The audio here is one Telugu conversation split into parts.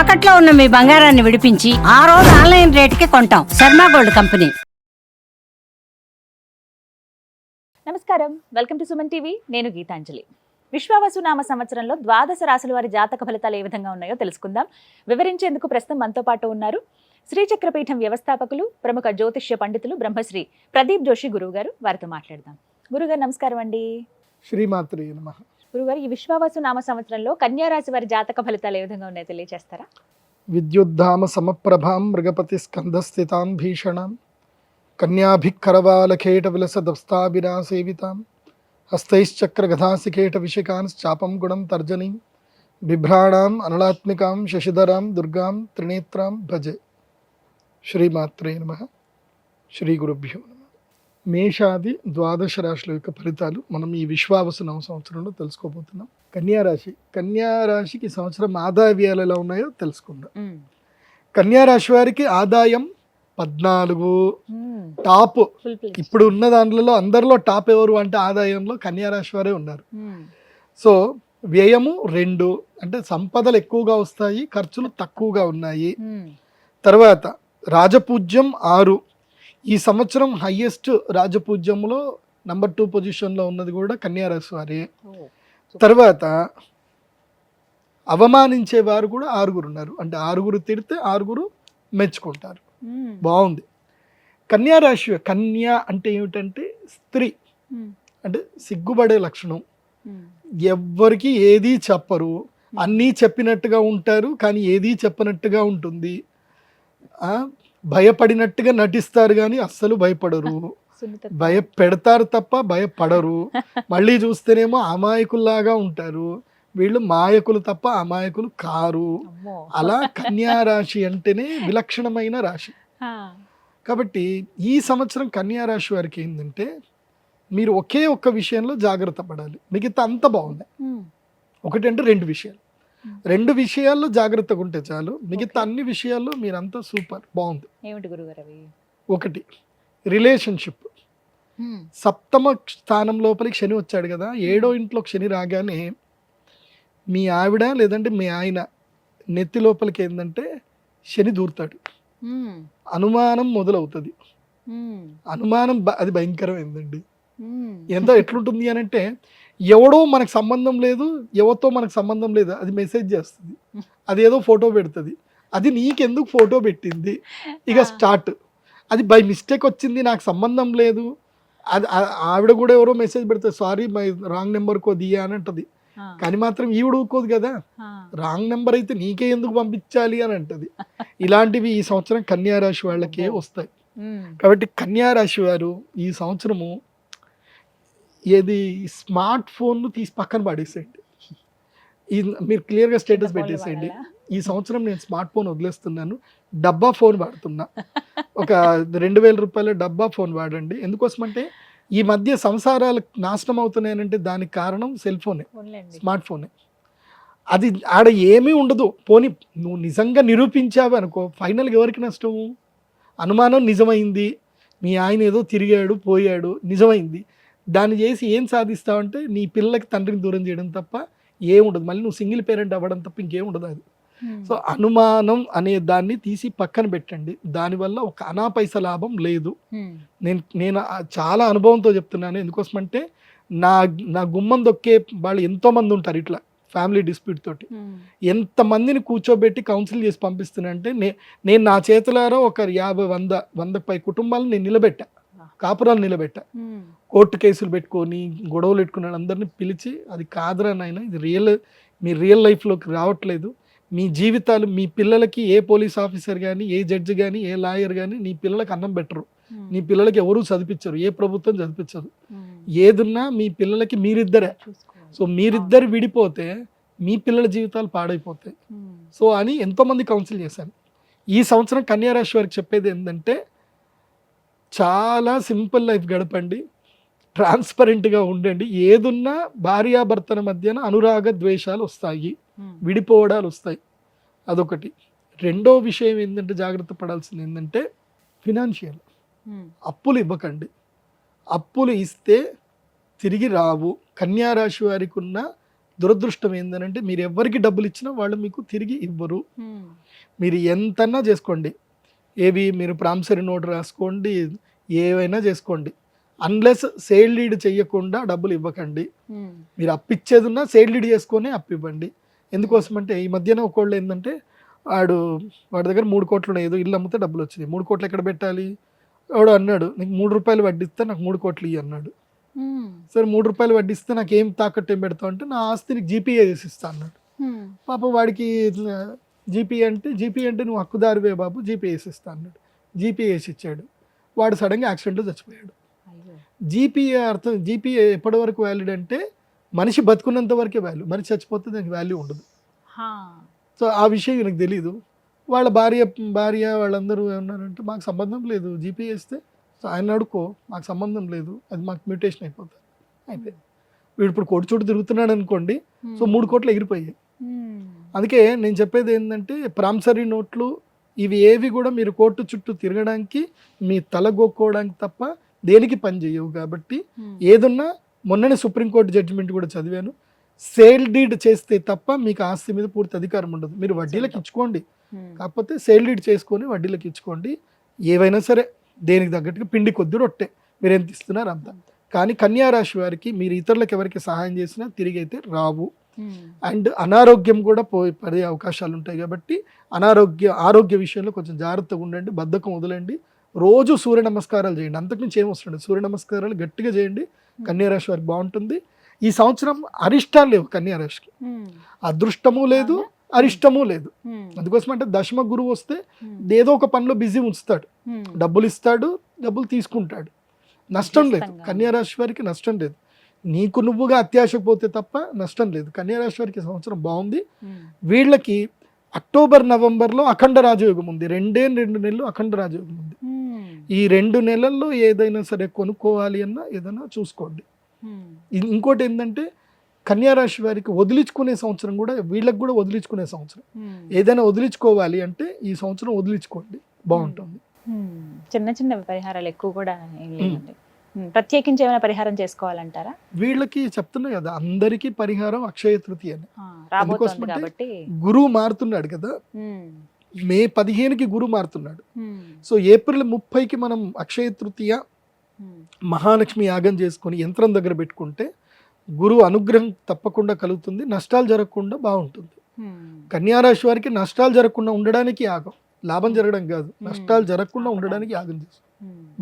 తాకట్లో ఉన్న మీ బంగారాన్ని విడిపించి ఆ రోజు ఆన్లైన్ రేటుకి కొంటాం. Sharma gold company. నమస్కారం, వెల్కమ్ టు సుమన్ టీవీ. నేను గీతాంజలి. విశ్వావసు నామ సంవత్సరంలో ద్వాదశ రాశుల వారి జాతక ఫలితాలు ఏ విధంగా ఉన్నాయో తెలుసుకుందాం. వివరించేందుకు ప్రస్తుతం మనతో పాటు ఉన్నారు శ్రీచక్రపీఠం వ్యవస్థాపకులు, ప్రముఖ జ్యోతిష్య పండితులు బ్రహ్మశ్రీ ప్రదీప్ జోషి గురువు గారు. వారితో మాట్లాడదాం. గురుగారు నమస్కారం అండి. శ్రీమాత్రే నమః. గురుగారు, ఈ విశ్వావసు నామ సంవత్సరంలో కన్యా రాశి వారి జాతక ఫలితాలు ఏ విధంగా ఉన్నాయో తెలియజేస్తారా? విద్యుద్ధామ సమప్రభాం మృగపతి స్కంధస్థితాం భీషణాం కన్యాభిక్కరవాలకేట విలసదస్తాభిరా సేవితాం హస్తైశ్చక్ర గదాసికేట విషికాంశ్చాపం గుణం తర్జనీం బిభ్రాణాం అనలాత్మికాం శశిధరాం దుర్గాం త్రినేత్రాం భజే. శ్రీమాత్రే నమః. శ్రీ గురుభ్యో నమః. మేషాది ద్వాదశ రాశుల యొక్క ఫలితాలు మనం ఈ విశ్వావసు నవ సంవత్సరంలో తెలుసుకోబోతున్నాం. కన్యారాశికి సంవత్సరం ఆదాయ వ్యయాలు ఎలా ఉన్నాయో తెలుసుకుందాం. కన్యారాశి వారికి ఆదాయం 14 టాప్. ఇప్పుడు ఉన్న దాంట్లో అందరిలో టాప్ ఎవరు అంటే ఆదాయంలో కన్యారాశి వారే ఉన్నారు. సో వ్యయము 2, అంటే సంపదలు ఎక్కువగా వస్తాయి, ఖర్చులు తక్కువగా ఉన్నాయి. తర్వాత రాజపూజ్యం 6. ఈ సంవత్సరం హైయెస్ట్ రాజపూజ్యంలో నంబర్ 2 పొజిషన్లో ఉన్నది కూడా కన్యారాశి వారే. తర్వాత అవమానించే వారు కూడా 6 ఉన్నారు. అంటే 6 తిడితే 6 మెచ్చుకుంటారు. బాగుంది. కన్యారాశి, కన్యా అంటే ఏమిటంటే స్త్రీ, అంటే సిగ్గుపడే లక్షణం. ఎవ్వరికి ఏదీ చెప్పరు, అన్నీ చెప్పినట్టుగా ఉంటారు కానీ ఏదీ చెప్పనట్టుగా ఉంటుంది. భయపడినట్టుగా నటిస్తారు కానీ అస్సలు భయపడరు, భయపెడతారు తప్ప భయపడరు. మళ్ళీ చూస్తేనేమో అమాయకుల్లాగా ఉంటారు. వీళ్ళు మాయకులు తప్ప అమాయకులు కారు. అలా కన్యా రాశి అంటేనే విలక్షణమైన రాశి. కాబట్టి ఈ సంవత్సరం కన్యా రాశి వారికి ఏంటంటే మీరు ఒకే ఒక్క విషయంలో జాగ్రత్త పడాలి. మిగతా అంత బాగుంది. ఒకటంటే 2 విషయాలు. 2 విషయాల్లో జాగ్రత్తగా ఉంటే చాలు, మిగతా అన్ని విషయాల్లో మీరంతా సూపర్ బాగుంది. ఏమిటి గురుగారు అవి? ఒకటి రిలేషన్షిప్. సప్తమ స్థానం లోపలికి శని వచ్చాడు కదా, 7వ ఇంట్లోకి శని రాగానే మీ ఆవిడ లేదంటే మీ ఆయన నెత్తి లోపలికి ఏంటంటే శని దూరుతాడు. అనుమానం మొదలవుతుంది. అనుమానం అది భయంకరమైందండి. ఎంతో ఎట్లుంటుంది అని అంటే ఎవడో మనకు సంబంధం లేదు, ఎవరితో మనకు సంబంధం లేదు, అది మెసేజ్ చేస్తుంది, అదేదో ఫోటో పెడుతుంది. అది నీకెందుకు ఫోటో పెట్టింది, ఇక స్టార్ట్. అది బై మిస్టేక్ వచ్చింది, నాకు సంబంధం లేదు. అది ఆవిడ కూడా ఎవరో మెసేజ్ పెడుతుంది, సారీ మై రాంగ్ నెంబర్ కో దియా అని అంటది. కానీ మాత్రం ఈవిడ ఊరుకోదు కదా, రాంగ్ నెంబర్ అయితే నీకే ఎందుకు పంపించాలి అని అంటది. ఇలాంటివి ఈ సంవత్సరం కన్యా రాశి వాళ్ళకే వస్తాయి. కాబట్టి కన్యా రాశి వారు ఈ సంవత్సరము ఏది స్మార్ట్ ఫోన్ తీసి పక్కన పడేసేయండి. మీరు క్లియర్గా స్టేటస్ పెట్టేసేయండి, ఈ సంవత్సరం నేను స్మార్ట్ ఫోన్ వదిలేస్తున్నాను, డబ్బా ఫోన్ వాడుతున్నా. ఒక 2000 రూపాయల డబ్బా ఫోన్ వాడండి. ఎందుకోసమంటే ఈ మధ్య సంసారాలు నాశనం అవుతున్నాయనంటే దానికి కారణం సెల్ ఫోనే, స్మార్ట్ ఫోనే. అది ఆడ ఏమీ ఉండదు. పోనీ నువ్వు నిజంగా నిరూపించావు అనుకో, ఫైనల్గా ఎవరికి నష్టము? అనుమానం నిజమైంది, మీ ఆయన ఏదో తిరిగాడు పోయాడు, నిజమైంది. దాన్ని చేసి ఏం సాధిస్తావంటే నీ పిల్లలకి తండ్రిని దూరం చేయడం తప్ప ఏముండదు. మళ్ళీ నువ్వు సింగిల్ పేరెంట్ అవ్వడం తప్ప ఇంకేముండదు అది. సో అనుమానం అనే దాన్ని తీసి పక్కన పెట్టండి. దానివల్ల ఒక అనాపైస లాభం లేదు. నేను చాలా అనుభవంతో చెప్తున్నాను. ఎందుకోసమంటే నా గుమ్మం దొక్కే వాళ్ళు ఎంతోమంది ఉంటారు ఇట్లా ఫ్యామిలీ డిస్ప్యూట్ తోటి. ఎంతమందిని కూర్చోబెట్టి కౌన్సిల్ చేసి పంపిస్తున్నానంటే నేను నా చేతులారా ఒక 50-100 పై కుటుంబాలను నేను నిలబెట్టా, కాపురాలు నిలబెట్టా. కోర్టు కేసులు పెట్టుకొని గొడవలు పెట్టుకున్నాడు అందరినీ పిలిచి, అది కాదురా నాయన, ఇది మీ రియల్ లైఫ్లోకి రావట్లేదు. మీ జీవితాలు, మీ పిల్లలకి ఏ పోలీస్ ఆఫీసర్ కానీ, ఏ జడ్జి కానీ, ఏ లాయర్ కానీ నీ పిల్లలకి అన్నం పెట్టరు, నీ పిల్లలకి ఎవరూ చదివించరు, ఏ ప్రభుత్వం చదివించదు. ఏదున్నా మీ పిల్లలకి మీరిద్దరే. సో మీరిద్దరు విడిపోతే మీ పిల్లల జీవితాలు పాడైపోతాయి. సో అని ఎంతోమంది కౌన్సిల్ చేశాను. ఈ సంవత్సరం కన్యా రాశి వారికి చెప్పేది ఏంటంటే చాలా సింపుల్ లైఫ్ గడపండి, ట్రాన్స్పరెంట్గా ఉండండి. ఏదున్నా భార్యాభర్తల మధ్యన అనురాగ ద్వేషాలు వస్తాయి, విడిపోవడాలు వస్తాయి. అదొకటి. 2వ విషయం ఏంటంటే జాగ్రత్త పడాల్సింది ఏంటంటే ఫినాన్షియల్. అప్పులు ఇవ్వకండి. అప్పులు ఇస్తే తిరిగి రావు. కన్యా రాశి వారికి ఉన్న దురదృష్టం ఏంటంటే మీరు ఎవరికి డబ్బులు ఇచ్చినా వాళ్ళు మీకు తిరిగి ఇవ్వరు. మీరు ఎంతన్నా చేసుకోండి, ఏవి మీరు ప్రామిసరీ నోట్ రాసుకోండి, ఏవైనా చేసుకోండి, అన్లెస్ సేల్ లీడ్ చేయకుండా డబ్బులు ఇవ్వకండి. మీరు అప్పిచ్చేది ఉన్నా సేల్ లీడ్ చేసుకొని అప్పివ్వండి. ఎందుకోసం అంటే ఈ మధ్యన ఒకళ్ళు ఏంటంటే వాడి దగ్గర 3 కోట్లు ఏదో ఇల్లు అమ్మితే డబ్బులు వచ్చినాయి. 3 కోట్లు ఎక్కడ పెట్టాలి? వాడు అన్నాడు, నీకు 3 రూపాయలు వడ్డిస్తే నాకు 3 కోట్లు ఇయ్యి అన్నాడు. సరే 3 రూపాయలు వడ్డిస్తే నాకు ఏం తాకట్టు ఏం పెడతావు అంటే, నా ఆస్తి నీకు జీపీఏ చేసి ఇస్తా అన్నాడు. పాప వాడికి జీపీఏ అంటే నువ్వు హక్కుదారివే బాబు, జీపీఏ వేసి ఇస్తా అన్నాడు. జీపీఏ వేసి ఇచ్చాడు. వాడు సడన్గా యాక్సిడెంట్లో చచ్చిపోయాడు. జీపీఏ అర్థం, జీపీఏ ఎప్పటి వరకు వ్యాలిడ్ అంటే మనిషి బతుకున్నంత వరకే వాల్యూ, మనిషి చచ్చిపోతే దానికి వాల్యూ ఉండదు. సో ఆ విషయం నాకు తెలీదు. వాళ్ళ భార్య వాళ్ళందరూ ఏమన్నారంటే, మాకు సంబంధం లేదు, జీపీ వేస్తే సో ఆయన అడుకో, మాకు సంబంధం లేదు, అది మాకు మ్యూటేషన్ అయిపోతుంది. అయిపోయింది. వీడు ఇప్పుడు కోటి చోటు తిరుగుతున్నాడు అనుకోండి, సో 3 కోట్లు ఎగిరిపోయాయి. అందుకే నేను చెప్పేది ఏంటంటే, ప్రామిసరీ నోట్లు ఇవి ఏవి కూడా మీరు కోర్టు చుట్టూ తిరగడానికి, మీ తల గోక్కోవడానికి తప్ప దేనికి పని చేయవు. కాబట్టి ఏదున్నా, మొన్ననే సుప్రీంకోర్టు జడ్జిమెంట్ కూడా చదివాను, సేల్ డీడ్ చేస్తే తప్ప మీకు ఆస్తి మీద పూర్తి అధికారం ఉండదు. మీరు వడ్డీలకు ఇచ్చుకోండి, కాకపోతే సేల్ డీడ్ చేసుకొని వడ్డీలకు ఇచ్చుకోండి. ఏవైనా సరే దేనికి తగ్గట్టుగా పిండి కొద్ది రొట్టె, మీరు ఎంత ఇస్తున్నారు అంత. కానీ కన్యా రాశి వారికి మీరు ఇతరులకు ఎవరికి సహాయం చేసినా తిరిగి అయితే రావు. అండ్ అనారోగ్యం కూడా పడే అవకాశాలు ఉంటాయి. కాబట్టి ఆరోగ్య విషయంలో కొంచెం జాగ్రత్తగా ఉండండి, బద్ధకం వదలండి, రోజు సూర్య నమస్కారాలు చేయండి. అంతకుమించి ఏం వస్తుంది, సూర్య నమస్కారాలు గట్టిగా చేయండి. కన్యా రాశి వారికి బాగుంటుంది. ఈ సంవత్సరం అరిష్టాలు లేవు కన్యా రాశికి, అదృష్టము లేదు, అరిష్టము లేదు. అందుకోసం అంటే దశమ గురువు వస్తే ఏదో ఒక పనిలో బిజీ ఉంచుతాడు, డబ్బులు ఇస్తాడు, డబ్బులు తీసుకుంటాడు. నష్టం లేదు కన్యా రాశి వారికి, నష్టం లేదు. నీకు నువ్వుగా అత్యాశ పోతే తప్ప నష్టం లేదు. కన్యా రాశి వారికి సంవత్సరం బాగుంది. వీళ్ళకి అక్టోబర్ నవంబర్లో అఖండ రాజయోగం ఉంది. 2 నెలలు అఖండ రాజయోగం ఉంది. ఈ 2 నెలల్లో ఏదైనా సరే కొనుక్కోవాలి అన్నా ఏదైనా చూసుకోండి. ఇంకోటి ఏంటంటే, కన్యా రాశి వారికి వదిలించుకునే సంవత్సరం కూడా, వీళ్ళకి కూడా వదిలించుకునే సంవత్సరం. ఏదైనా వదిలించుకోవాలి అంటే ఈ సంవత్సరం వదిలించుకోండి, బాగుంటుంది. చిన్న చిన్న పరిహారాలు ఎక్కువ కూడా ఏం లేదండి. ప్రత్యేకించి ఏమైనా పరిహారం చేసుకోవాలంటారా? వీళ్ళకి చెప్తున్నా కదా, అందరికీ పరిహారం అక్షయ తృతీయ అని. రాబోతుంది కాబట్టి గురువు మారుతున్నాడు కదా, మే 15కి గురువు మారుతున్నాడు. సో ఏప్రిల్ 30కి మనం అక్షయ తృతీయ మహాలక్ష్మి యాగం చేసుకొని యంత్రం దగ్గర పెట్టుకుంటే గురువు అనుగ్రహం తప్పకుండా కలుగుతుంది, నష్టాలు జరగకుండా బాగుంటుంది. కన్యా రాశి వారికి నష్టాలు జరగకుండా ఉండడానికి యాగం, లాభం జరగడం కాదు, నష్టాలు జరగకుండా ఉండడానికి యాగం చేస్తుంది,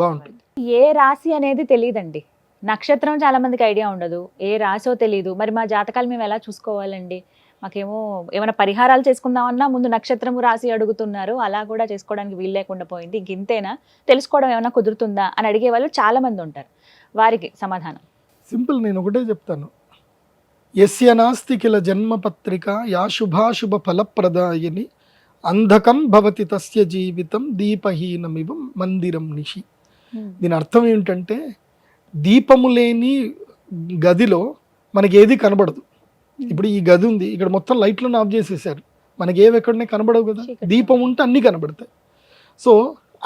బాగుంటుంది. ఏ రాశి అనేది తెలియదండి, నక్షత్రం చాలా మందికి ఐడియా ఉండదు, ఏ రాశో తెలియదు. మరి మా జాతకాలు మేము ఎలా చూసుకోవాలండి? మాకేమో ఏమైనా పరిహారాలు చేసుకుందామన్నా ముందు నక్షత్రము రాశి అడుగుతున్నారు, అలా కూడా చేసుకోవడానికి వీలు లేకుండా పోయింది. ఇంక ఇంతేనా, తెలుసుకోవడం ఏమైనా కుదురుతుందా అని అడిగే వాళ్ళు చాలా మంది ఉంటారు. వారికి సమాధానం సింపుల్, నేను ఒకటే చెప్తాను. యస్య నాస్తి కిల జన్మపత్రిక యా శుభాశుభ ఫలప్రదాయని అంధకం భవతి తస్య జీవితం దీపహీనమివ మందిరం నిషి. దీని అర్థం ఏంటంటే, దీపము లేని గదిలో మనకి ఏది కనబడదు. ఇప్పుడు ఈ గది ఉంది, ఇక్కడ మొత్తం లైట్లను ఆఫ్ చేసేసారు, మనకి ఏవి ఎక్కడనే కనబడవు కదా, దీపం ఉంటే అన్నీ కనబడతాయి. సో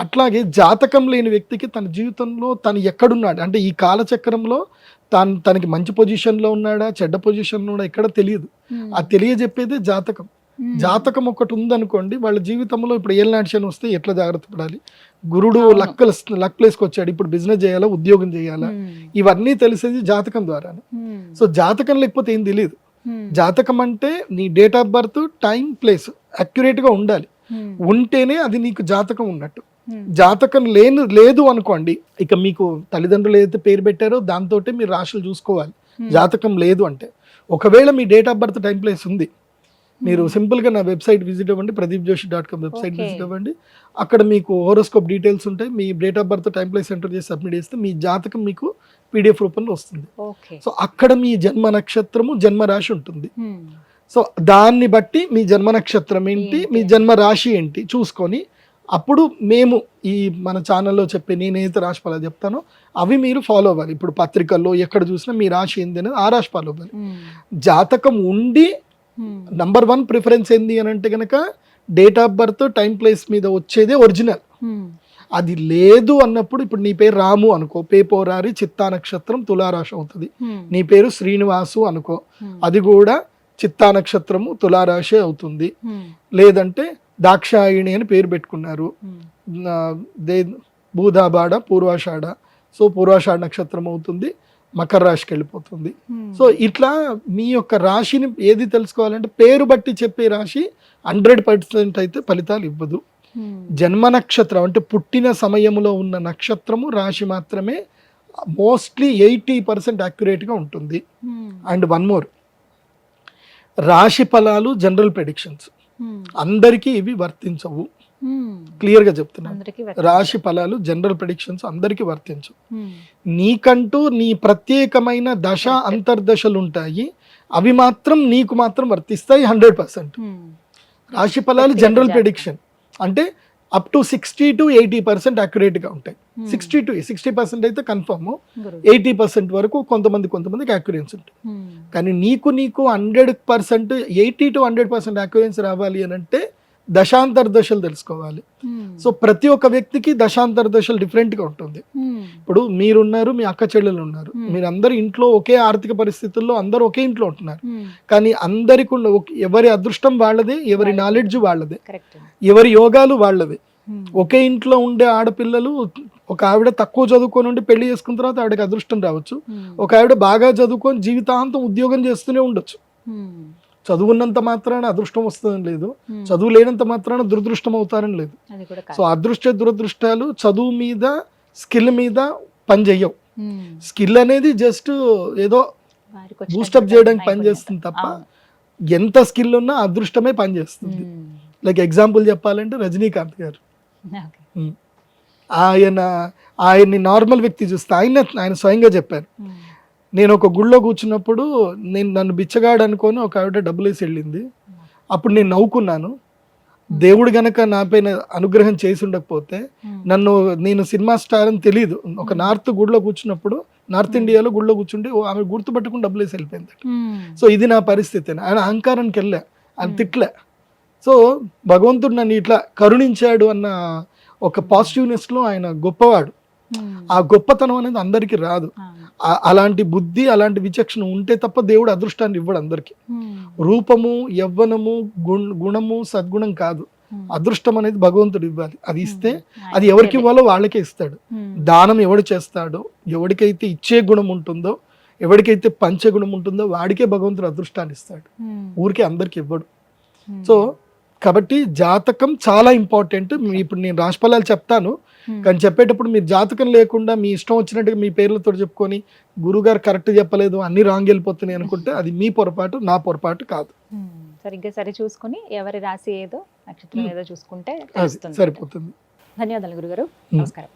అట్లాగే జాతకం లేని వ్యక్తికి తన జీవితంలో తను ఎక్కడున్నాడు అంటే, ఈ కాలచక్రంలో తనకి మంచి పొజిషన్లో ఉన్నాడా చెడ్డ పొజిషన్లో ఉన్నాడా ఎక్కడ తెలియదు. అది తెలియజెప్పేదే జాతకం. జాతకం ఒకటి ఉందనుకోండి, వాళ్ళ జీవితంలో ఇప్పుడు ఏళ్ళనాటి శని వస్తే ఎట్లా జాగ్రత్త పడాలి, గురుడు లక్ ప్లేస్కి వచ్చాడు, ఇప్పుడు బిజినెస్ చేయాలా ఉద్యోగం చేయాలా, ఇవన్నీ తెలిసేది జాతకం ద్వారానే. సో జాతకం లేకపోతే ఏం తెలియదు. జాతకం అంటే నీ date of birth, time, place అక్యురేట్గా ఉండాలి, ఉంటేనే అది నీకు జాతకం ఉన్నట్టు. జాతకం లేదు అనుకోండి, ఇక మీకు తల్లిదండ్రులు ఏదైతే పేరు పెట్టారో దాంతో మీరు రాశులు చూసుకోవాలి. జాతకం లేదు అంటే, ఒకవేళ మీ date of birth, time, place ఉంది, మీరు సింపుల్గా నా వెబ్సైట్ విజిట్ అవ్వండి, pradeepjoshi.com వెబ్సైట్ విజిట్ అవ్వండి. అక్కడ మీకు హోరోస్కోప్ డీటెయిల్స్ ఉంటాయి. మీ date of birth, time, place enter చేసి సబ్మిట్ చేస్తే మీ జాతకం మీకు PDF రూపంలో వస్తుంది. సో అక్కడ మీ జన్మ నక్షత్రము, జన్మ రాశి ఉంటుంది. సో దాన్ని బట్టి మీ జన్మ నక్షత్రం ఏంటి, మీ జన్మ రాశి ఏంటి చూసుకొని, అప్పుడు మేము ఈ మన ఛానల్లో చెప్పే నేనైతే రాశి ఫలాలు చెప్తానో అవి మీరు ఫాలో అవ్వాలి. ఇప్పుడు పత్రికల్లో ఎక్కడ చూసినా మీ రాశి ఏంది అనేది ఆ రాశి ఫాలో అవ్వాలి. జాతకం ఉండి నంబర్ 1 ప్రిఫరెన్స్ ఏంది అని అంటే కనుక date of birth, time, place మీద వచ్చేదే ఒరిజినల్. అది లేదు అన్నప్పుడు, ఇప్పుడు నీ పేరు రాము అనుకో, పేపోరారి చిత్తా నక్షత్రం తులారాశి అవుతుంది. నీ పేరు శ్రీనివాసు అనుకో, అది కూడా చిత్తా నక్షత్రము తులారాశి అవుతుంది, లేదంటే దాక్షాయిణి అని పేరు పెట్టుకున్నారు, భూధాబాడ పూర్వాషాఢ, సో పూర్వాషాఢ నక్షత్రం అవుతుంది, మకర రాశికి వెళ్ళిపోతుంది. సో ఇట్లా మీ యొక్క రాశిని ఏది తెలుసుకోవాలంటే పేరు బట్టి చెప్పే రాశి 100% అయితే ఫలితాలు ఇవ్వదు. జన్మ నక్షత్రం అంటే పుట్టిన సమయంలో ఉన్న నక్షత్రము రాశి మాత్రమే మోస్ట్లీ 80% యాక్యురేట్గా ఉంటుంది. అండ్ వన్ మోర్, రాశి ఫలాలు జనరల్ ప్రెడిక్షన్స్ అందరికీ ఇవి వర్తించవు. క్లియర్గా చెప్తున్నాను, రాశి ఫలాలు జనరల్ ప్రెడిక్షన్స్ అందరికీ వర్తించవు. నీకంటూ నీ ప్రత్యేకమైన దశ అంతర్దశలు ఉంటాయి, అవి మాత్రం నీకు మాత్రం వర్తిస్తాయి 100%. రాశి ఫలాలు జనరల్ ప్రెడిక్షన్ అంటే అప్ టు 60 to 80% యాక్యురేట్గా ఉంటాయి. 60% అయితే కన్ఫర్మ్, 80% వరకు కొంతమందికి యాక్యురెన్సీ ఉంటుంది. కానీ నీకు 100% 80 to 100% యాక్యురెన్సీ రావాలి అని అంటే దశాంతర్దశలు తెలుసుకోవాలి. సో ప్రతి ఒక్క వ్యక్తికి దశాంతర్దశలు డిఫరెంట్గా ఉంటుంది. ఇప్పుడు మీరున్నారు, మీ అక్క చెల్లెలు ఉన్నారు, మీరందరూ ఇంట్లో ఒకే ఆర్థిక పరిస్థితుల్లో అందరూ ఒకే ఇంట్లో ఉంటున్నారు. కానీ అందరికి ఎవరి అదృష్టం వాళ్ళదే, ఎవరి నాలెడ్జ్ వాళ్ళదే, ఎవరి యోగాలు వాళ్ళదే. ఒకే ఇంట్లో ఉండే ఆడపిల్లలు, ఒక ఆవిడ తక్కువ చదువుకొని ఉండి పెళ్లి చేసుకున్న తర్వాత ఆవిడకి అదృష్టం రావచ్చు, ఒక ఆవిడ బాగా చదువుకొని జీవితాంతం ఉద్యోగం చేస్తూనే ఉండొచ్చు. చదువున్నంత మాత్రాన అదృష్టం వస్తుందని లేదు, చదువు లేనంత మాత్రాన దురదృష్టం అవుతారని లేదు. సో అదృష్ట దురదృష్టాలు చదువు మీద స్కిల్ మీద పనిచేయవు. స్కిల్ అనేది జస్ట్ ఏదో బూస్టప్ చేయడానికి పనిచేస్తుంది తప్ప ఎంత స్కిల్ ఉన్నా అదృష్టమే పనిచేస్తుంది. లైక్ ఎగ్జాంపుల్ చెప్పాలంటే రజనీకాంత్ గారు, ఆయన్ని నార్మల్ వ్యక్తి చూస్తే ఆయన స్వయంగా చెప్పారు, నేను ఒక గుళ్ళో కూర్చున్నప్పుడు నన్ను బిచ్చగాడు అనుకొని ఒక ఆవిడ డబ్బులు వేసి వెళ్ళింది, అప్పుడు నేను నవ్వుకున్నాను. దేవుడు గనక నా పైన అనుగ్రహం చేసి ఉండకపోతే నేను సినిమా స్టార్ అని తెలియదు. ఒక నార్త్ గుడిలో కూర్చున్నప్పుడు, నార్త్ ఇండియాలో గుడిలో కూర్చుంటే ఆమె గుర్తుపట్టుకుని డబ్బులు వేసి వెళ్ళిపోయింది. సో ఇది నా పరిస్థితి. ఆయన అహంకారానికి వెళ్ళా, ఆయన తిట్లే. సో భగవంతుడు నన్ను ఇట్లా కరుణించాడు అన్న ఒక పాజిటివ్నెస్ లో ఆయన గొప్పవాడు. ఆ గొప్పతనం అనేది అందరికీ రాదు. అలాంటి బుద్ధి, అలాంటి విచక్షణ ఉంటే తప్ప దేవుడు అదృష్టాన్ని ఇవ్వడు అందరికి. రూపము, యవ్వనము, గుణము, సద్గుణం కాదు, అదృష్టం అనేది భగవంతుడు ఇవ్వాలి. అది ఇస్తే అది ఎవరికి ఇవ్వాలో వాళ్ళకే ఇస్తాడు. దానం ఎవడు చేస్తాడో, ఎవరికైతే ఇచ్చే గుణం ఉంటుందో, ఎవరికైతే పంచే గుణం ఉంటుందో వాడికే భగవంతుడు అదృష్టాన్ని ఇస్తాడు, ఊరికే అందరికి ఇవ్వడు. సో కాబట్టి జాతకం చాలా ఇంపార్టెంట్. ఇప్పుడు నేను రాశిఫలాలు చెప్తాను, కానీ చెప్పేటప్పుడు మీరు జాతకం లేకుండా మీ ఇష్టం వచ్చినట్టుగా మీ పేర్లతో చెప్పుకొని గురుగారు కరెక్ట్ చెప్పలేదు, అన్ని రాంగ్ వెళ్ళిపోతున్నాయి అనుకుంటే అది మీ పొరపాటు, నా పొరపాటు కాదు. సరిగ్గా సరి చూసుకుని ఎవరి రాశి ఏదో నక్షత్రం ఏదో చూసుకుంటే సరిపోతుంది. ధన్యవాదాలు గురుగారు, నమస్కారం.